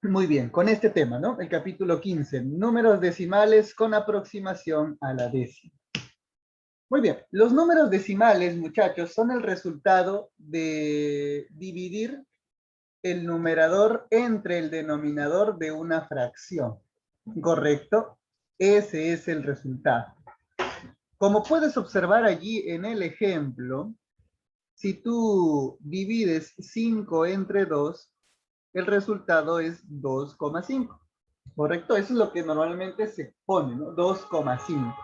Muy bien, con este tema, ¿no? El capítulo 15, números decimales con aproximación a la décima. Muy bien, los números decimales, muchachos, son el resultado de dividir el numerador entre el denominador de una fracción. ¿Correcto? Ese es el resultado. Como puedes observar allí en el ejemplo, si tú divides 5 entre 2, el resultado es 2,5. ¿Correcto? Eso es lo que normalmente se pone, ¿no? 2,5.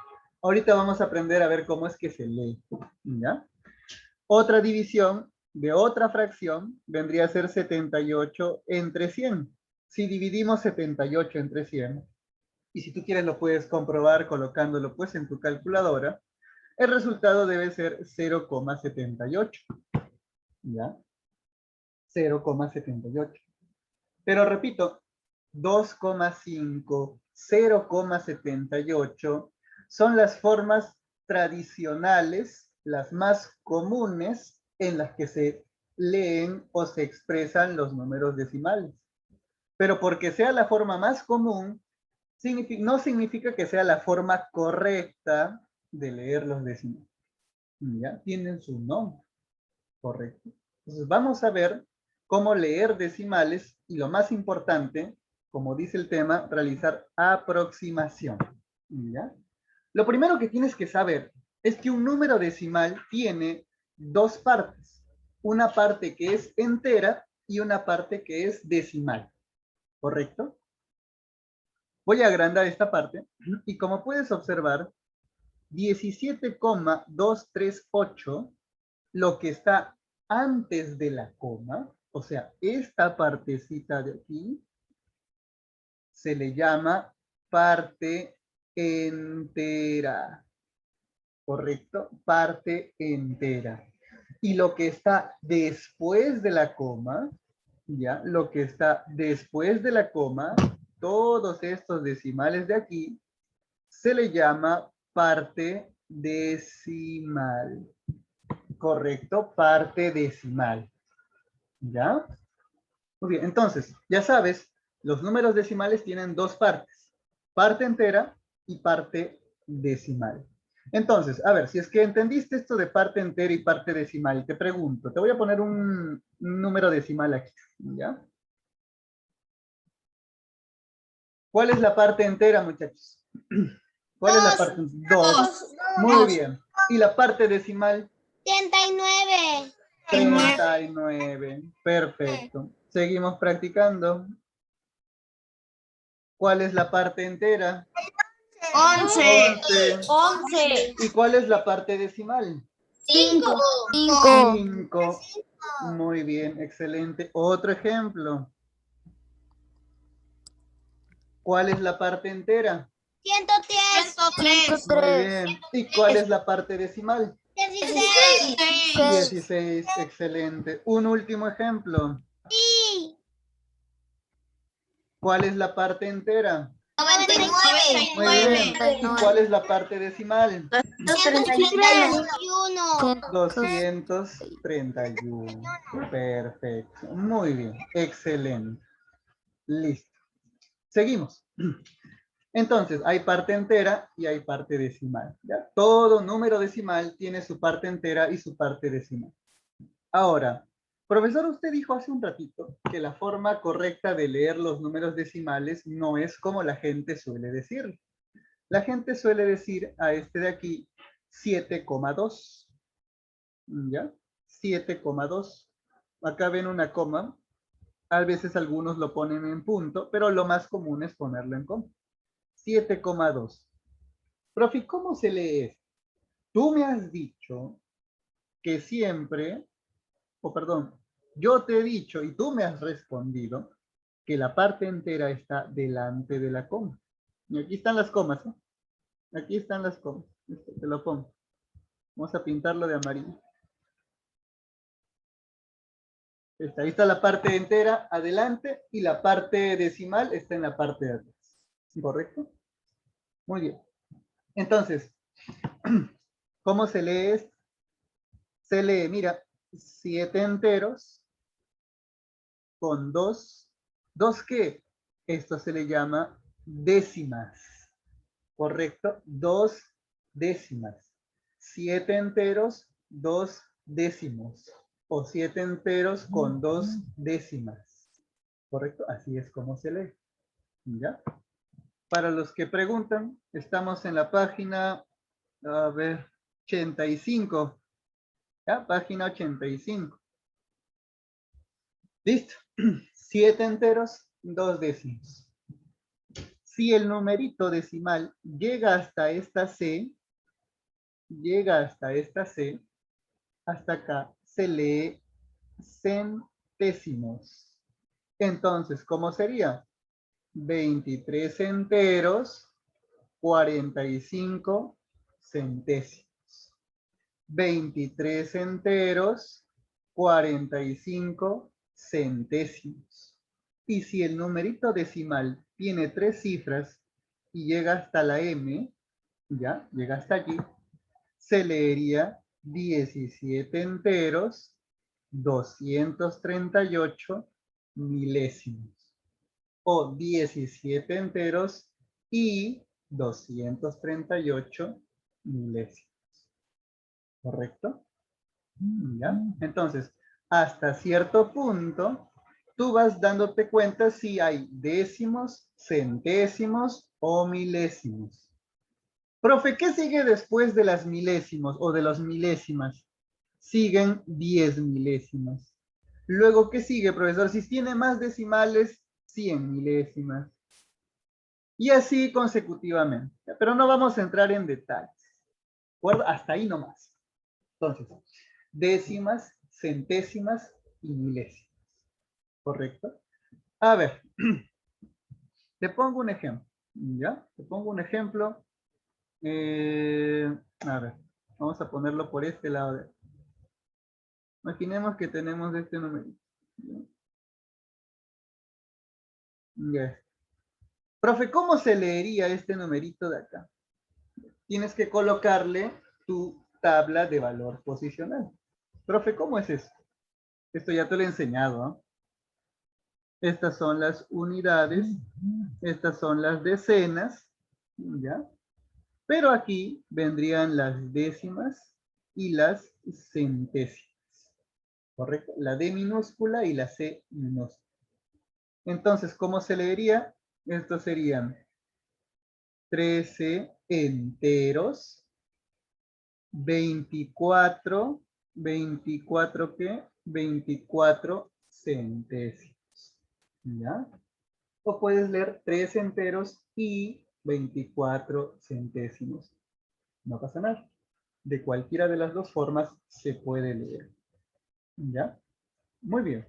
Ahorita vamos a aprender a ver cómo es que se lee, ¿ya? Otra división de otra fracción vendría a ser 78 entre 100. Si dividimos 78 entre 100, y si tú quieres lo puedes comprobar colocándolo pues en tu calculadora, el resultado debe ser 0,78. ¿Ya? 0,78. Pero repito, 2,5, 0,78 son las formas tradicionales, las más comunes en las que se leen o se expresan los números decimales. Pero porque sea la forma más común, no significa que sea la forma correcta de leer los decimales. ¿Ya? Tienen su nombre, correcto. Entonces vamos a ver cómo leer decimales y lo más importante, como dice el tema, realizar aproximación. ¿Ya? Lo primero que tienes que saber es que un número decimal tiene dos partes. Una parte que es entera y una parte que es decimal. ¿Correcto? Voy a agrandar esta parte y como puedes observar, 17,238, lo que está antes de la coma, o sea, esta partecita de aquí, se le llama parte entera. ¿Correcto? Parte entera. Y lo que está después de la coma, ¿ya? Lo que está después de la coma, todos estos decimales de aquí, se le llama parte decimal. ¿Correcto? Parte decimal. ¿Ya? Muy bien, entonces, ya sabes, los números decimales tienen dos partes, parte entera y parte decimal. Entonces, a ver, si es que entendiste esto de parte entera y parte decimal, te pregunto, te voy a poner un número decimal aquí, ¿ya? ¿Cuál es la parte entera, muchachos? ¿Cuál es la parte? 2. Muy bien. ¿Y la parte decimal? 39. 39. Perfecto. Seguimos practicando. ¿Cuál es la parte entera? 11. 11. ¿Y cuál es la parte decimal? 5. 5. Muy bien, excelente. Otro ejemplo. ¿Cuál es la parte entera? 110. Muy bien. ¿Y cuál es la parte decimal? 16. 16. Excelente. Un último ejemplo. Sí. ¿Cuál es la parte entera? 99. Muy bien. ¿Y cuál es la parte decimal? 231. 231. Perfecto. Muy bien. Excelente. Listo. Seguimos. Entonces, hay parte entera y hay parte decimal. ¿Ya? Todo número decimal tiene su parte entera y su parte decimal. Ahora, profesor, usted dijo hace un ratito que la forma correcta de leer los números decimales no es como la gente suele decir. La gente suele decir a este de aquí 7,2. ¿Ya? 7,2. Acá ven una coma. A veces algunos lo ponen en punto, pero lo más común es ponerlo en coma. 7,2. Profe, ¿cómo se lee esto? Tú me has dicho que siempre, o perdón, yo te he dicho y tú me has respondido que la parte entera está delante de la coma. Y aquí están las comas, ¿eh? Aquí están las comas. Te lo pongo. Vamos a pintarlo de amarillo. Ahí está la parte entera adelante y la parte decimal está en la parte de atrás. ¿Correcto? Muy bien. Entonces, ¿cómo se lee esto? Se lee, mira, 7 enteros con 2. ¿2 qué? Esto se le llama décimas. ¿Correcto? 2 décimas. 7 enteros, 2 décimos. O 7 enteros con 2 décimas. ¿Correcto? Así es como se lee. ¿Ya? Para los que preguntan, estamos en la página, a ver, 85. ¿Ya? Página 85. ¿Listo? 7 enteros, 2 décimos. Si el numerito decimal llega hasta esta C, hasta acá se lee centésimos. Entonces, ¿cómo sería? 23 enteros, 45 centésimos. 23 enteros, 45 centésimos. Y si el numerito decimal tiene 3 cifras y llega hasta la M, ya, llega hasta aquí, se leería 17 enteros, 238 milésimos. O 17 enteros y 238 milésimos. ¿Correcto? ¿Ya? Entonces, hasta cierto punto, tú vas dándote cuenta si hay décimos, centésimos o milésimos. Profe, ¿qué sigue después de las milésimos o de los milésimas? Siguen 10 milésimas. Luego, ¿qué sigue, profesor? Si tiene más decimales, 100 milésimas. Y así consecutivamente. Pero no vamos a entrar en detalles. ¿De acuerdo? Hasta ahí nomás. Entonces, décimas, centésimas y milésimas. ¿Correcto? A ver, te pongo un ejemplo. ¿Ya? Te pongo un ejemplo. A ver, vamos a ponerlo por este lado. Imaginemos que tenemos este numerito. Ya. Profe, ¿cómo se leería este numerito de acá? Tienes que colocarle tu tabla de valor posicional. Profe, ¿cómo es eso? Esto ya te lo he enseñado, ¿no? Estas son las unidades, estas son las decenas, ¿ya? Pero aquí vendrían las décimas y las centésimas, ¿correcto? La D minúscula y la C minúscula. Entonces, ¿cómo se leería? Estos serían 13 enteros, 24, ¿24 qué? 24 centésimos, ¿ya? O puedes leer 3 enteros y 24 centésimos. No pasa nada. De cualquiera de las dos formas se puede leer, ¿ya? Muy bien.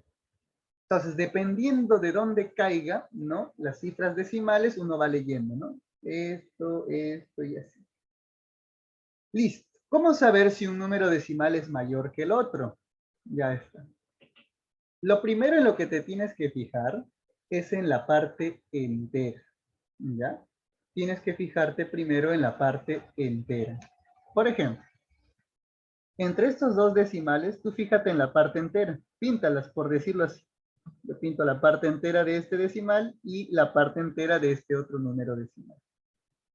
Entonces, dependiendo de dónde caiga, ¿no? Las cifras decimales, uno va leyendo, ¿no? Esto y así. Listo. ¿Cómo saber si un número decimal es mayor que el otro? Ya está. Lo primero en lo que te tienes que fijar es en la parte entera, ¿ya? Tienes que fijarte primero en la parte entera. Por ejemplo, entre estos dos decimales, tú fíjate en la parte entera. Píntalas, por decirlo así. Yo pinto la parte entera de este decimal y la parte entera de este otro número decimal.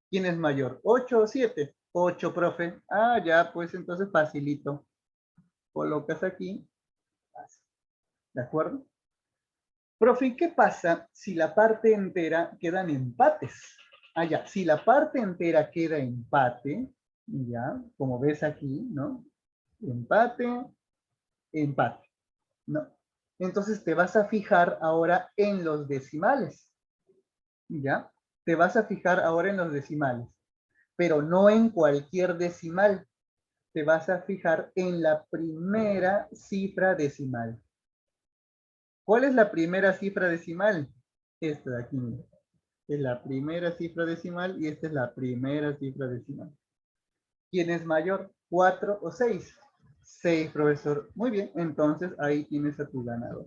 ¿Quién es mayor? ¿8 o 7? 8, profe. Ah, ya, pues entonces facilito. Colocas aquí. ¿De acuerdo? Profe, ¿qué pasa si la parte entera quedan empates? Ah, ya. Si la parte entera queda empate, ya, como ves aquí, ¿no? Empate, empate, ¿no? Entonces te vas a fijar ahora en los decimales, ¿ya? Te vas a fijar ahora en los decimales, pero no en cualquier decimal. Te vas a fijar en la primera cifra decimal. ¿Cuál es la primera cifra decimal? Esta de aquí. Es la primera cifra decimal y esta es la primera cifra decimal. ¿Quién es mayor? ¿4 o 6? 6, profesor. Muy bien, entonces ahí tienes a tu ganador.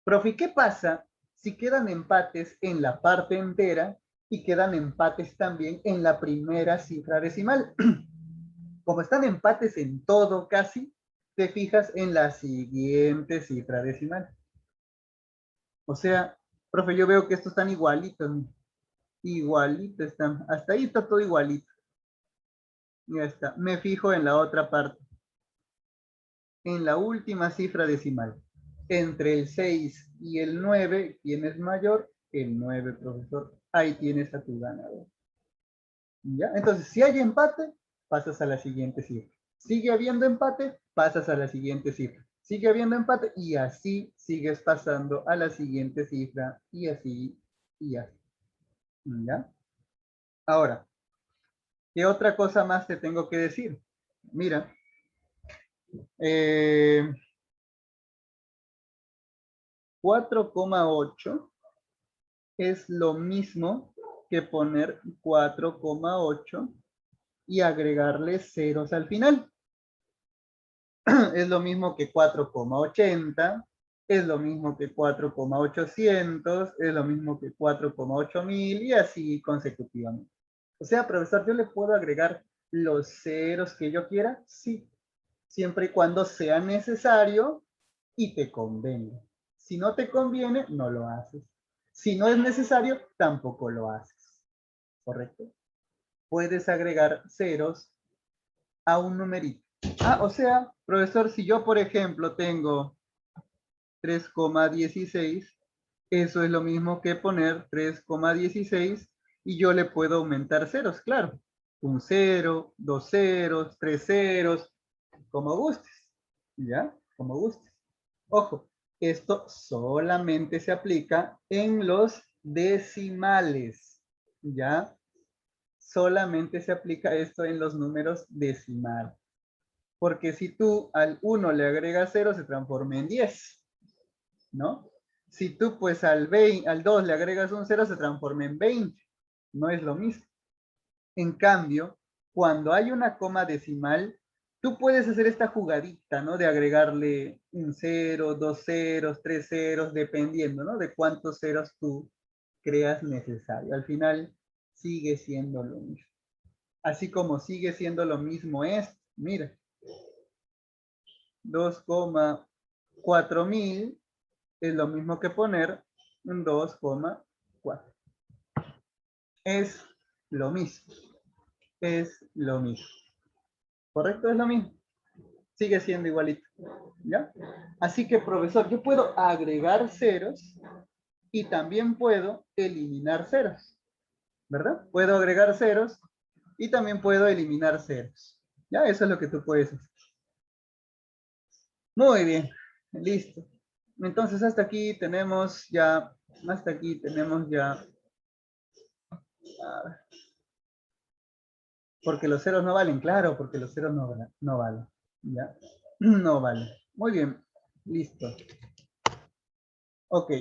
Profe, ¿qué pasa si quedan empates en la parte entera y quedan empates también en la primera cifra decimal? Como están empates en todo casi, te fijas en la siguiente cifra decimal. O sea, Profe, yo veo que estos están igualitos. Igualitos están. Hasta ahí está todo igualito. Ya está. Me fijo en la otra parte. En la última cifra decimal. Entre el 6 y el 9, ¿quién es mayor? El 9, profesor. Ahí tienes a tu ganador. ¿Ya? Entonces, si hay empate, pasas a la siguiente cifra. Sigue habiendo empate, pasas a la siguiente cifra. Sigue habiendo empate y así sigues pasando a la siguiente cifra y así y así. ¿Ya? Ahora, ¿qué otra cosa más te tengo que decir? Mira, 4,8 es lo mismo que poner 4,8 y agregarle ceros al final. Es lo mismo que 4,80, es lo mismo que 4,800, es lo mismo que 4,8000 y así consecutivamente. O sea, profesor, ¿yo le puedo agregar los ceros que yo quiera? Sí, siempre y cuando sea necesario y te convenga. Si no te conviene, no lo haces. Si no es necesario, tampoco lo haces. ¿Correcto? Puedes agregar ceros a un numerito. O sea, profesor, si yo, por ejemplo, tengo 3,16, eso es lo mismo que poner 3,16 y yo le puedo aumentar ceros, claro. Un cero, dos ceros, tres ceros, como gustes. ¿Ya? Como gustes. Ojo, esto solamente se aplica en los decimales. ¿Ya? Solamente se aplica esto en los números decimales. Porque si tú al 1 le agregas 0, se transforma en 10, ¿no? Si tú pues al 2 le agregas un 0, se transforma en 20. No es lo mismo. En cambio, cuando hay una coma decimal, tú puedes hacer esta jugadita, ¿no? De agregarle un 0, dos ceros, tres ceros, dependiendo, ¿no? De cuántos ceros tú creas necesario. Al final sigue siendo lo mismo. Así como sigue siendo lo mismo esto. Mira. 2,4000 es lo mismo que poner un 2,4. Es lo mismo. Es lo mismo. ¿Correcto? Es lo mismo. Sigue siendo igualito. ¿Ya? Así que, profesor, yo puedo agregar ceros y también puedo eliminar ceros. ¿Verdad? Puedo agregar ceros y también puedo eliminar ceros. ¿Ya? Eso es lo que tú puedes hacer. Muy bien. Listo. Entonces hasta aquí tenemos ya, porque los ceros no valen, claro, porque los ceros no valen, ¿ya? No valen. Muy bien, listo. Ok,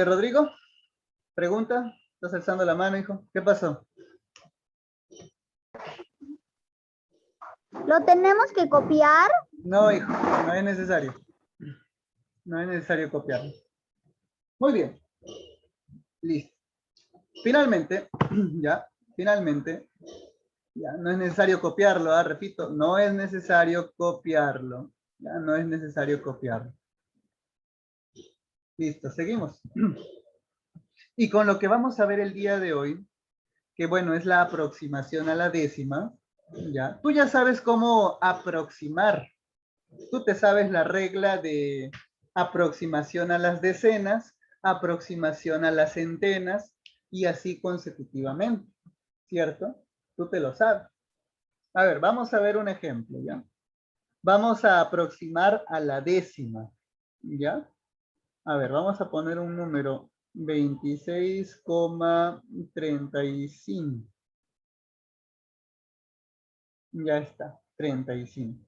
Rodrigo, pregunta, estás alzando la mano, hijo, ¿qué pasó? ¿Lo tenemos que copiar? No, hijo, no es necesario. No es necesario copiarlo. Muy bien, listo. Finalmente, finalmente, ya, no es necesario copiarlo, repito, no es necesario copiarlo. Ya, no es necesario copiarlo. Listo, seguimos. Y con lo que vamos a ver el día de hoy, que bueno, es la aproximación a la décima, ya. Tú ya sabes cómo aproximar. Tú te sabes la regla de aproximación a las decenas, aproximación a las centenas y así consecutivamente, ¿cierto? Tú te lo sabes. A ver, vamos a ver un ejemplo, ¿ya? Vamos a aproximar a la décima, ¿ya? A ver, vamos a poner un número 26,35. Ya está, 35.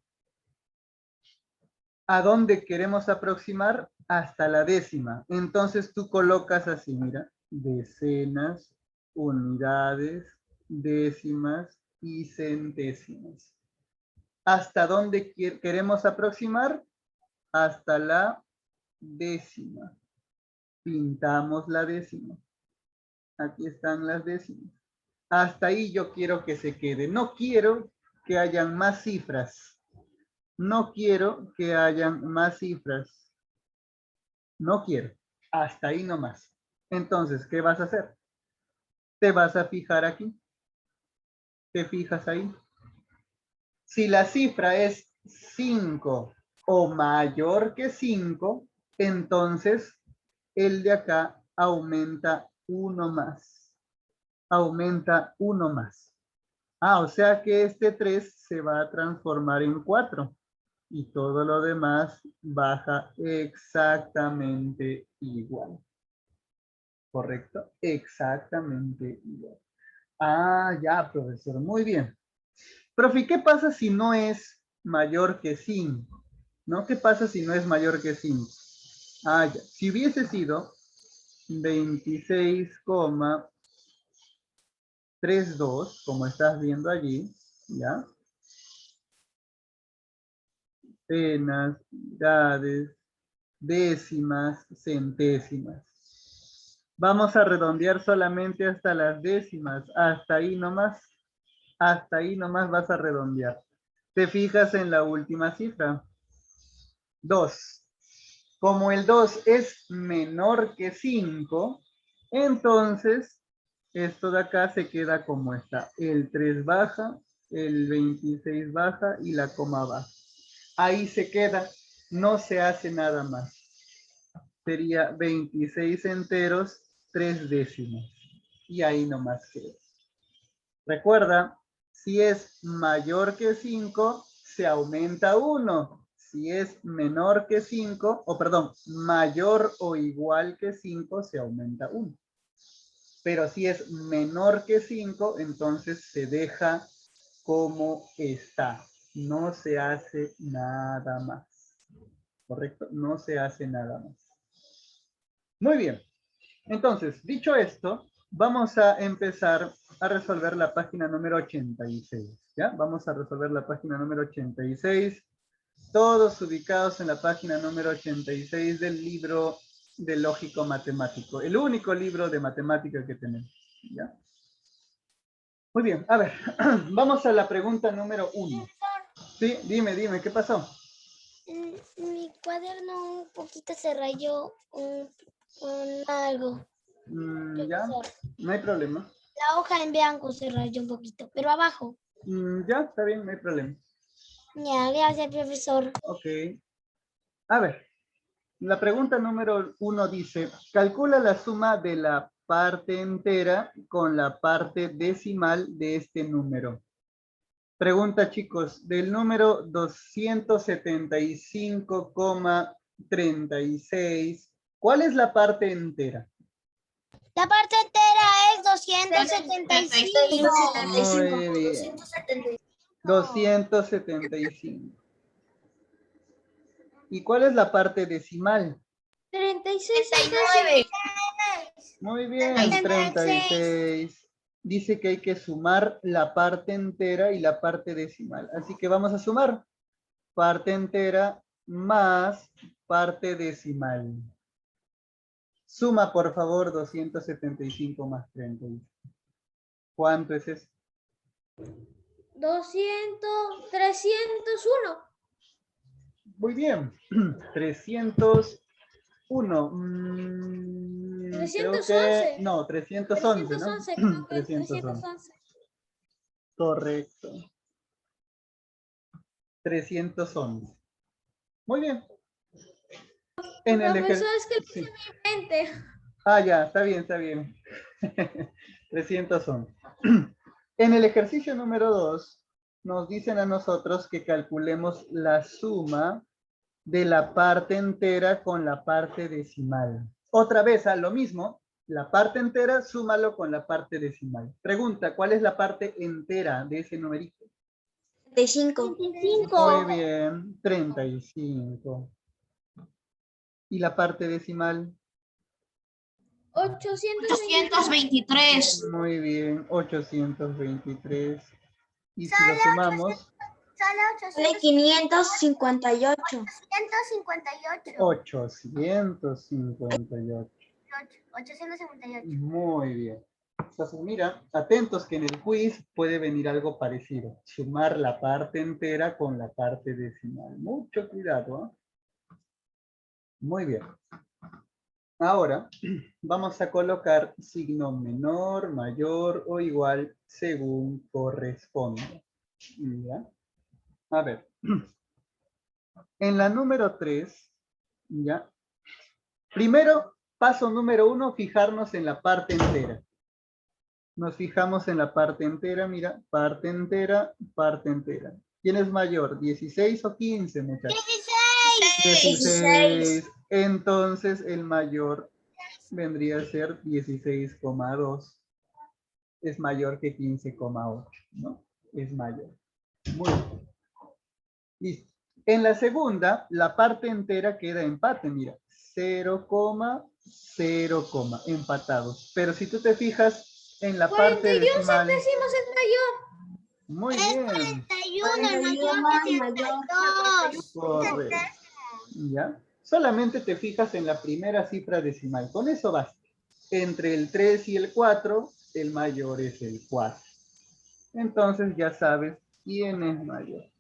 ¿A dónde queremos aproximar? Hasta la décima. Entonces tú colocas así, mira, decenas, unidades, décimas y centésimas. ¿Hasta dónde queremos aproximar? Hasta la décima. Pintamos la décima. Aquí están las décimas. Hasta ahí yo quiero que se quede. No quiero que hayan más cifras. No quiero que hayan más cifras. No quiero. Hasta ahí nomás. Entonces, ¿qué vas a hacer? Te vas a fijar aquí. Te fijas ahí. Si la cifra es 5 o mayor que 5, entonces el de acá aumenta uno más. Aumenta uno más. O sea que este 3 se va a transformar en 4 y todo lo demás baja exactamente igual. ¿Correcto? Exactamente igual. Ya, profesor. Muy bien. Profe, ¿qué pasa si no es mayor que 5? ¿No? ¿Qué pasa si no es mayor que 5? Ya. Si hubiese sido 26,32, como estás viendo allí, ¿ya? Cenas, unidades, décimas, centésimas. Vamos a redondear solamente hasta las décimas. Hasta ahí nomás. Hasta ahí nomás vas a redondear. Te fijas en la última cifra. 2. Como el 2 es menor que 5, entonces esto de acá se queda como está. El 3 baja, el 26 baja y la coma baja. Ahí se queda, no se hace nada más. Sería 26 enteros, 3 décimas. Y ahí nomás queda. Recuerda, si es mayor que 5, se aumenta 1. Si es menor que 5, mayor o igual que 5, se aumenta 1. Pero si es menor que 5, entonces se deja como está. No se hace nada más. ¿Correcto? No se hace nada más. Muy bien. Entonces, dicho esto, vamos a empezar a resolver la página número 86. ¿Ya? Vamos a resolver la página número 86. Todos ubicados en la página número 86 del libro de lógico matemático. El único libro de matemática que tenemos. ¿Ya? Muy bien, a ver, vamos a la pregunta número 1. Sí, dime, ¿qué pasó? Mi cuaderno un poquito se rayó con algo. Ya, no hay problema. La hoja en blanco se rayó un poquito, pero abajo. Ya, está bien, no hay problema. Ya, gracias, profesor. Ok. A ver, la pregunta número 1 dice, calcula la suma de la parte entera con la parte decimal de este número. Pregunta, chicos, del número 275,36, ¿cuál es la parte entera? La parte entera es 275. Muy bien. 275. ¿Y cuál es la parte decimal? 36. Muy bien, 36. 36. Dice que hay que sumar la parte entera y la parte decimal. Así que vamos a sumar parte entera más parte decimal. Suma, por favor, 275 más 30. ¿Cuánto es eso? 301. Muy bien. 301. Creo que... 311. No, 311, ¿no? 311, creo que 311. 311. Correcto. 311. Muy bien. En el Profesor, es que lo sí. hice en mi mente. Ya, está bien, está bien. 311. En el ejercicio número 2, nos dicen a nosotros que calculemos la suma de la parte entera con la parte decimal. Otra vez, a lo mismo, la parte entera, súmalo con la parte decimal. Pregunta, ¿cuál es la parte entera de ese numerito? 35. Muy bien, 35. ¿Y la parte decimal? 823. Muy bien, 823. Y si lo sumamos, Sale 558. 858. 858. Muy bien. Entonces, mira, atentos que en el quiz puede venir algo parecido. Sumar la parte entera con la parte decimal. Mucho cuidado, ¿eh? Muy bien. Ahora vamos a colocar signo menor, mayor o igual según corresponda. ¿Ya? A ver. En la número 3, ¿ya? Primero, paso número 1, fijarnos en la parte entera. Nos fijamos en la parte entera, mira, parte entera, parte entera. ¿Quién es mayor, 16 o 15, muchachos? 16. Entonces, el mayor vendría a ser 16,2. Es mayor que 15,8, ¿no? Es mayor. Muy bien. Listo. En la segunda, la parte entera queda empate, mira. 0, 0, empatados. Pero si tú te fijas en la parte decimal... centésimos es mayor. Muy bien. 41 es mayor que 72. Correcto. ¿Ya? Solamente te fijas en la primera cifra decimal. Con eso basta. Entre el 3 y el 4, el mayor es el 4. Entonces ya sabes quién es mayor.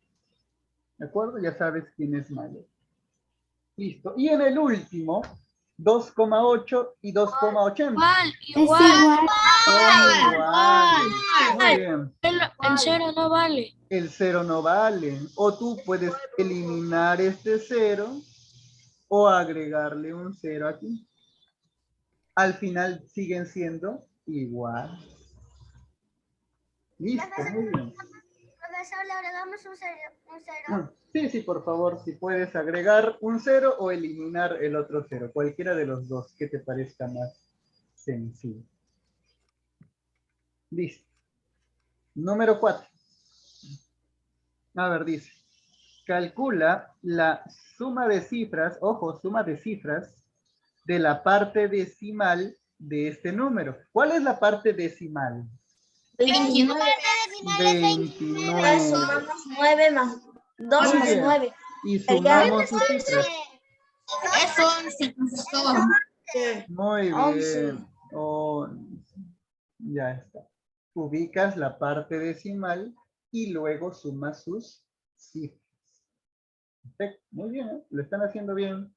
¿De acuerdo? Ya sabes quién es mayor. Listo. Y en el último, 2,8 y 2,80. Igual. Son iguales. Muy bien. El 0 no vale. El 0 no vale. O tú puedes eliminar este 0 o agregarle un 0 aquí. Al final siguen siendo igual. Listo, muy bien. Profesor, le agregamos un cero. Sí, por favor, si puedes agregar un 0 o eliminar el otro 0, cualquiera de los dos que te parezca más sencillo. Listo. Número 4. A ver, dice, calcula la suma de cifras, ojo, suma de cifras de la parte decimal de este número. ¿Cuál es la parte decimal? 29. 29. Sumamos 9 más 2 Muy más bien. 9. Y sumamos sus cifras. Es 11. Muy bien. 11. 11. Ya está. Ubicas la parte decimal y luego sumas sus cifras. Perfecto. Muy bien, ¿eh? Lo están haciendo bien.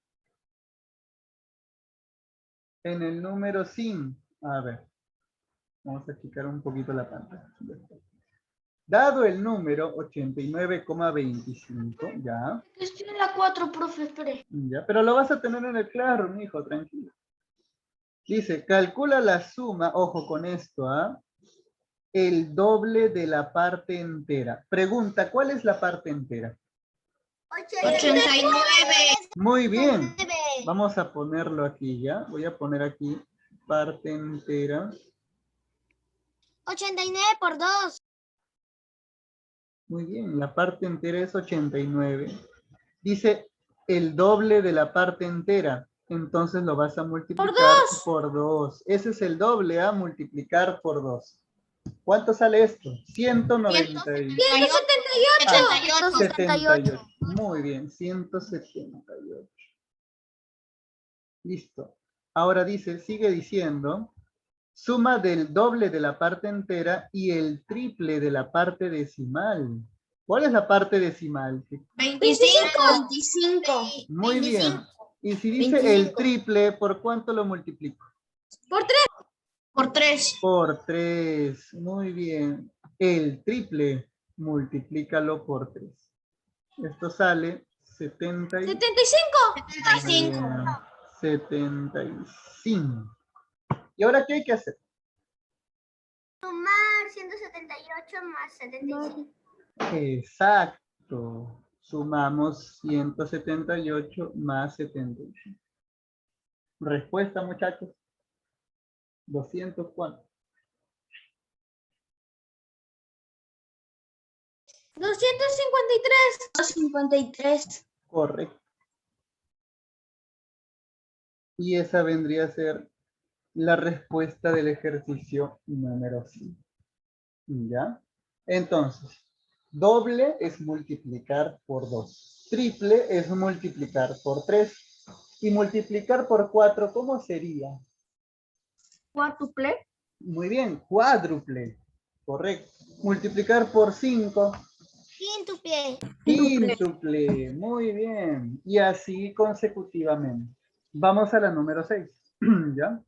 En el número 5, a ver, vamos a achicar un poquito la pantalla. Dado el número 89,25, ya. Estoy en la 4, profe, espere. Ya, pero lo vas a tener en el claro, hijo, tranquilo. Dice, calcula la suma, ojo con esto, ¿ah? El doble de la parte entera. Pregunta, ¿cuál es la parte entera? 89. Muy bien. Vamos a ponerlo aquí, ¿ya? Voy a poner aquí parte entera. 89 por 2. Muy bien, la parte entera es 89. Dice el doble de la parte entera. Entonces lo vas a multiplicar por 2. Ese es el doble, ¿ah? Multiplicar por 2. ¿Cuánto sale esto? 198. 78. Muy bien, 178. Listo. Ahora dice, sigue diciendo, suma del doble de la parte entera y el triple de la parte decimal. ¿Cuál es la parte decimal? 25. Muy bien. Y si dice el triple, ¿por cuánto lo multiplico? Por 3. Por 3. Muy bien. El triple, multiplícalo por 3. Esto sale 75. 75. ¿Y ahora qué hay que hacer? Sumar 178 más 75. Exacto. Sumamos 178 más 75. Respuesta, muchachos. 200, ¿cuánto? 253. Correcto. Y esa vendría a ser la respuesta del ejercicio número 5. ¿Ya? Entonces, doble es multiplicar por 2. Triple es multiplicar por 3. Y multiplicar por 4, ¿cómo sería? ¿Cuádruple? Muy bien, cuádruple. Correcto. Multiplicar por 5. Quíntuple. Quíntuple. Muy bien. Y así consecutivamente. Vamos a la número 6. ¿Ya?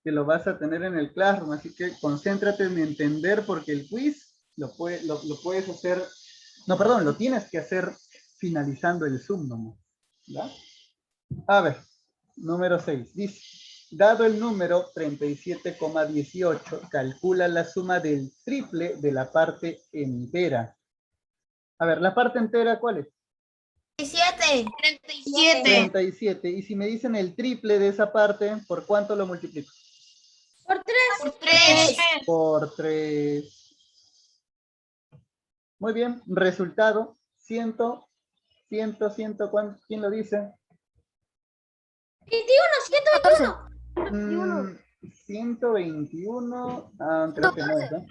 Que lo vas a tener en el Classroom, así que concéntrate en entender porque el quiz lo puedes hacer, no, perdón, lo tienes que hacer finalizando el Zoom nomás, ¿ya? A ver, número 6, dice, dado el número 37,18, calcula la suma del triple de la parte entera. A ver, ¿la parte entera cuál es? 37. 37. Y si me dicen el triple de esa parte, ¿por cuánto lo multiplico? Por 3. Por 3. Muy bien, resultado, 100, ¿cuánto? ¿Quién lo dice? 21. 121, creo que no es, ¿no?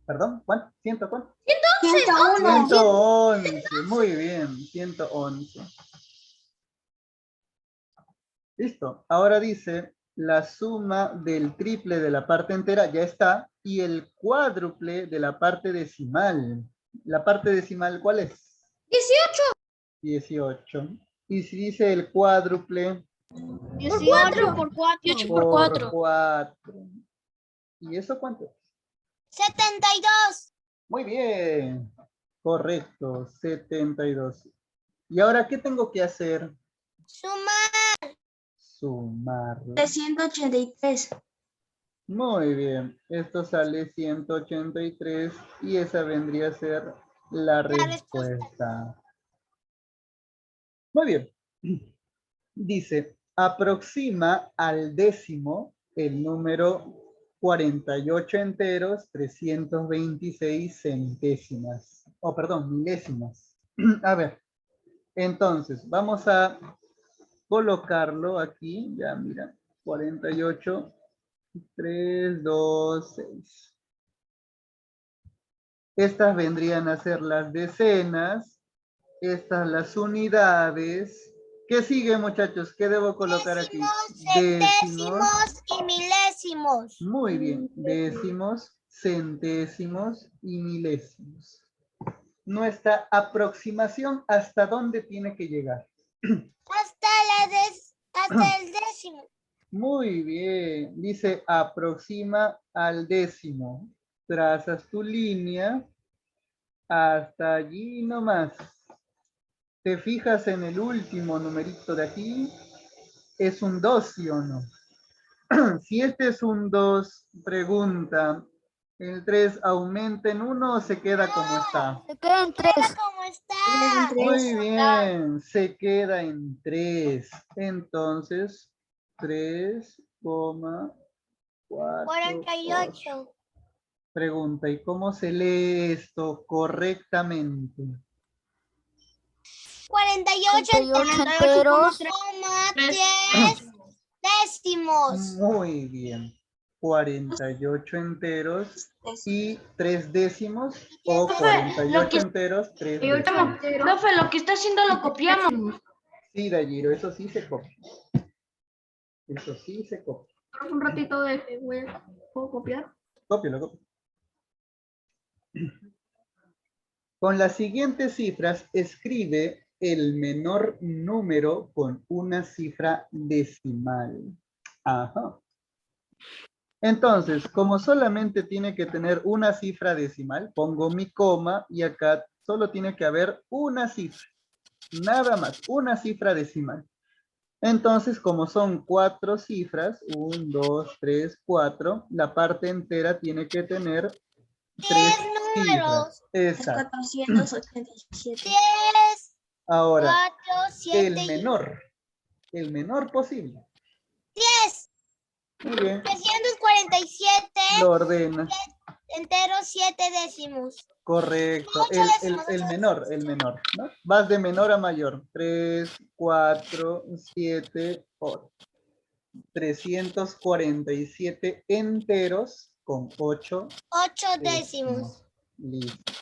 ¿Perdón? ¿Cuánto? ¿100 cuánto? 101. 111, muy bien, 111. Listo, ahora dice, la suma del triple de la parte entera ya está, y el cuádruple de la parte decimal. ¿La parte decimal cuál es? 18. Y si dice el cuádruple 18 por 4. 18 por por 4. 4. ¿Y eso cuánto es? 72. Muy bien, correcto, 72. ¿Y ahora qué tengo que hacer? Sumar. 383. Muy bien, esto sale 183 y esa vendría a ser la respuesta. Muy bien. Dice, aproxima al décimo el número 48 enteros, 326 centésimas. Oh, perdón, milésimas. A ver, entonces, vamos a colocarlo aquí. Ya, mira, 48, 3, 2, 6. Estas vendrían a ser las decenas, estas las unidades. ¿Qué sigue, muchachos? ¿Qué debo colocar aquí? Centésimos y milésimos. Muy bien. Décimos, centésimos y milésimos. Nuestra aproximación, ¿hasta dónde tiene que llegar? Hasta el décimo. Muy bien. Dice, aproxima al décimo. Trazas tu línea hasta allí nomás. ¿Te fijas en el último numerito de aquí? ¿Es un 2, sí o no? Si este es un 2, pregunta, ¿el 3 aumenta en 1 o se queda como está? Se quedan 3. ¿Cómo está? Muy bien, se queda en 3. Entonces, 3,48. 48. Pregunta, ¿y cómo se lee esto correctamente? 48 enteros. 10 décimos. Muy bien. 48 enteros y 3 décimos o 48 enteros, 3 décimos. Profe, lo que está haciendo lo copiamos. Sí, Dayiro, eso sí se copia. Eso sí se copia. Un ratito de ¿puedo copiar? Cópialo, cópialo. Con las siguientes cifras, escribe el menor número con una cifra decimal. Ajá. Entonces, como solamente tiene que tener una cifra decimal, pongo mi coma y acá solo tiene que haber una cifra. Nada más, una cifra decimal. Entonces, como son 4 cifras, 1, 2, 3, 4, la parte entera tiene que tener 3 cifras. Exacto. 487. 10, Ahora, 4, 7 el menor posible. 10. Muy bien, 347 lo ordenas. enteros 7 décimos. Correcto, 8 décimos. el menor, ¿no? Vas de menor a mayor. 3, 4, 7, 8. 347 enteros con 8 décimos. Listo.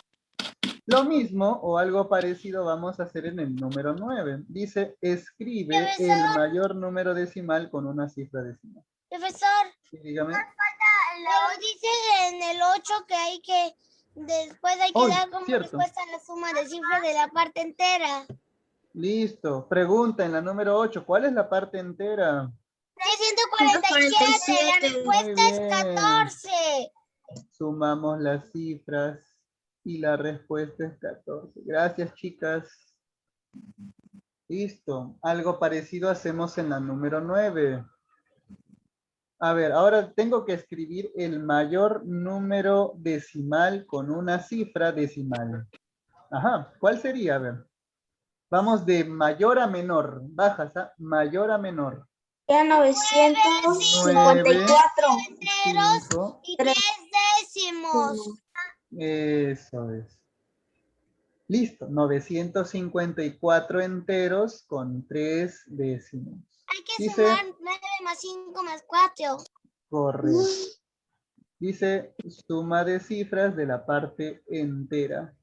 Lo mismo o algo parecido vamos a hacer en el número 9. Dice, escribe Profesor. el mayor número decimal con una cifra decimal. Profesor, Sí, dígame. pero dice en el 8 que hay después hay que Oh, dar como cierto. respuesta a la suma de cifras de la parte entera. Listo. Pregunta en la número 8. ¿Cuál es la parte entera? 347. La respuesta es bien. 14. Sumamos las cifras y la respuesta es 14. Gracias, chicas. Listo. Algo parecido hacemos en la número 9. A ver, ahora tengo que escribir el mayor número decimal con una cifra decimal. Ajá, ¿cuál sería? A ver. Vamos de mayor a menor. Bajas a mayor a menor. Ya 954. Enteros 5. y 3 décimos. Eso es. Listo. 954 enteros con 3 décimos. Hay que Dice, sumar 9 más 5 más 4. correcto. Dice suma de cifras de la parte entera.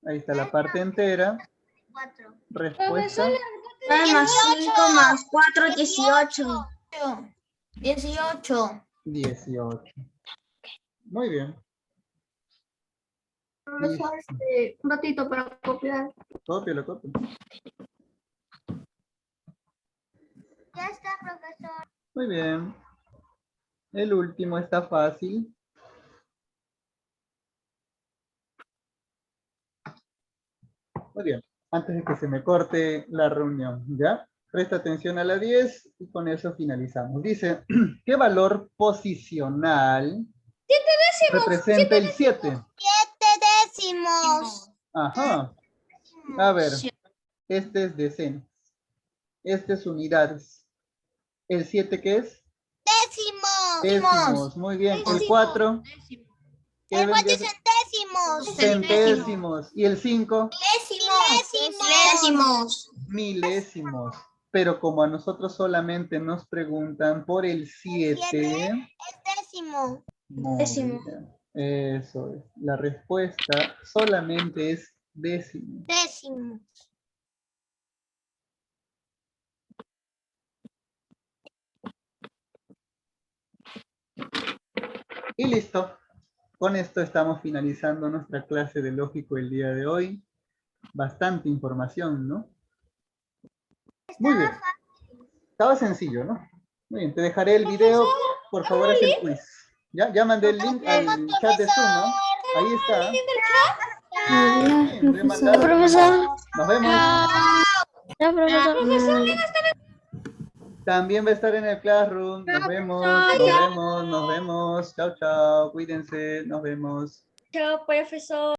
Ahí está la parte entera. 4. Respuesta. 9 más 5 más 4, 18. 18. 18. Muy bien. Profesor, un ratito para copiar. Cópialo, cópialo. Ya está, profesor. Muy bien. El último está fácil. Muy bien. Antes de que se me corte la reunión, ¿ya? Presta atención a la 10 y con eso finalizamos. Dice, ¿qué valor posicional representa el 7? 7 décimos. Ajá. A ver, este es decenas. Este es unidades. ¿El 7 qué es? Décimos. Décimos. Muy bien. El 4. El 4 es centésimos. Centésimos. ¿Y el 5? Décimos. Milésimos. Pero como a nosotros solamente nos preguntan por el 7. Es décimo. Muy Décimo. bien. Eso es. La respuesta solamente es décimo. Décimo. Y listo. Con esto estamos finalizando nuestra clase de lógico el día de hoy. Bastante información, ¿no? Muy bien. Estaba sencillo, ¿no? Muy bien. Te dejaré el video. Por favor, haz el quiz. Ya mandé el link al chat de Zoom, ¿no? Ahí está. Bien, lo he mandado. Profesor. Nos vemos. Ya, profesor. También va a estar en el Classroom. Nos vemos, nos vemos, nos vemos. Chao, chao. Cuídense. Nos vemos. Chao, profesor.